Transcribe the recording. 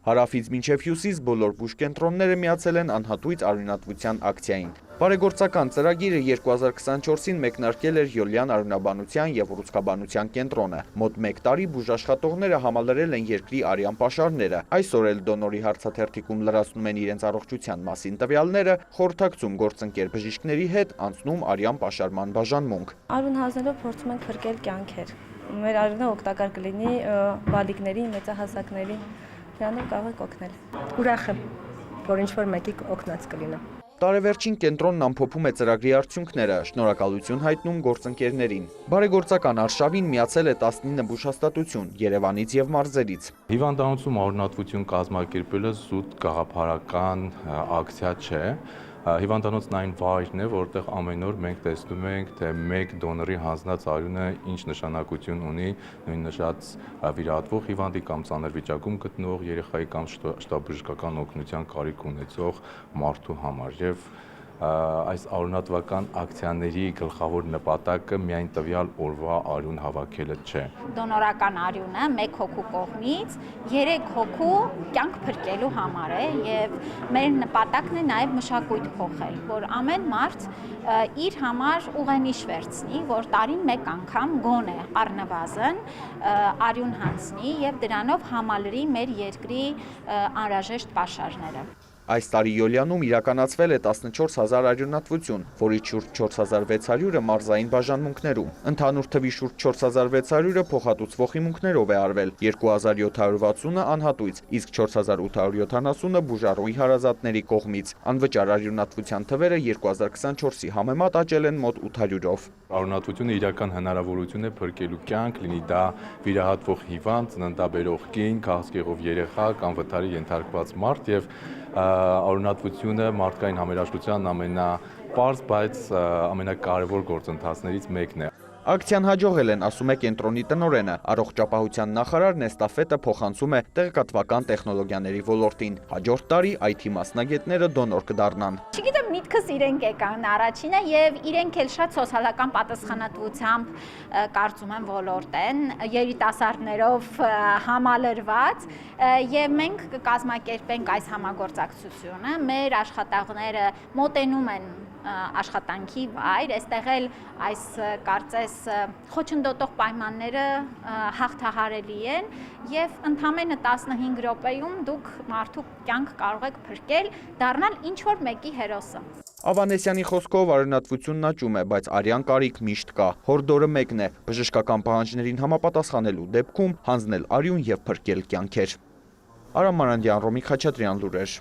Հարավից մինչև հյուսիս բոլոր բուժկենտրոնները միացել են անհատույց արյունատվության ակցիային։ Բարեգործական ծրագիրը 2024-ին մեկնարկել էր Յոլյան արյունաբանության և ուռուցքաբանության կենտրոնը։ Մոտ 1 տարի բուժաշխատողները համալրել են երկրի արյան պաշարները։ Այսօր էլ դոնորի հարցաթերթիկում լրացնում են իրենց առողջության մասին տվյալները, խորհրդակցում գործընկեր բժիշկների հետ, անցնում արյան պաշարման բաժանմունք։ Արյուն հանձնելով փորձում ենք փրկել կյանքեր։ Մեր արյունը օգտակար կլինի բալիկների, մեծահասակների, դրանով կարող եք օգնել։ Ուրախ եմ, որ ինչ-որ մեկի օգնած կլինեմ։ Տարեվերջին կենտրոնն ամփոփում է ծրագրի արդյունքները, շնորհակալություն հայտնում գործընկերներին։ Բարեգործական արշավին միացել է 19 բուժհաստատություն Երևանից և մարզերից։ Հիվանդանոցում արյունատվություն կազմակերպելը զուտ գաղափարական ակցիա չէ։ Հիվանդանոցն այն վայրն է, որտեղ ամեն օր մենք տեսնում ենք, թե մեկ դոնորի հանձնած արյունը ինչ նշանակություն ունի նույն նշած վիրահատվող հիվանդի կամ ծանր վիճակում գտնվող երեխայի կամ շտապբժշկական օգնության կարիք ունեցող մարդու համար։ Եվ այս արյունատվական ակցիաների գլխավոր նպատակը միայն տվյալ օրվա արյուն հավաքելը չէ։ Դոնորական արյունը 1 հոգու կողմից 3 հոգու կյանք փրկելու համար է եւ մեր նպատակն է նաեւ մշակույթ փոխել, որ ամեն մարդ իր համար ուղենիշ վերցնի, որ տարին 1 անգամ գոնե առնվազն արյուն հանձնի եւ դրանով համալրի մեր երկրի անհրաժեշտ պաշարները։ Այս տարի Յոլյանում իրականացվել է 14,000 արյունատվություն, որից շուրջ 4,600-ը մարզային բաժանմունքներում։ Ընդհանուր թվի շուրջ 4,600-ը փոխհատուցվող հիմունքներով է արվել, 2,760-ը անհատույց, իսկ 4,870-ը բուժառուի հարազատների կողմից։ Անվճար արյունատվության թվերը 2024-ի համեմատ աճել են մոտ 800-ով։ Արյունատվությունը իրական հնարավորություն է փրկելու կյանք, լինի դա վիրահատվող հիվանդ, ծննդաբերող կին, քաղցկեղով երեխա կամ վթարի ենթարկված մարդ եւ արյունատվությունը մարդկային համերաշխության ամենապարզ, բայց ամենակարևոր գործընթացներից մեկն է։ Ակցիան հաջողել են, ասում է կենտրոնի տնօրենը։ Առողջապահության նախարարն էստաֆետը փոխանցում է տեղեկատվական տեխնոլոգիաների ոլորտին։ Հաջորդ տարի IT մասնագետները դոնոր կդառնան։ Չգիտեմ, միտքս իրենք եկան առաջինը եւ իրենք էլ շատ սոցիալական պատասխանատվությամբ կարծում եմ ոլորտ են, երիտասարդներով համալրված եւ մենք կկազմակերպենք այս համագործակցությունը։ Մեր աշխատողները մոտենում են աշխատանքի վայր, այստեղ էլ այս կարծես խոչընդոտող պայմանները հաղթահարելի են եւ ընդամենը 15 րոպեում դուք մարդու կյանք կարող եք փրկել, դառնալ ինչ որ մեկի հերոսը։ Ավանեսյանի խոսքով արյունատվությունն աճում է, բայց արյան կարիք միշտ կա։ Հորդորը մեկն է՝ բժշկական պահանջներին համապատասխանելու դեպքում հանձնել արյուն եւ փրկել կյանքեր։ Արամ Մարանդյան, Ռոմիկ Խաչատրյան, լուրեր։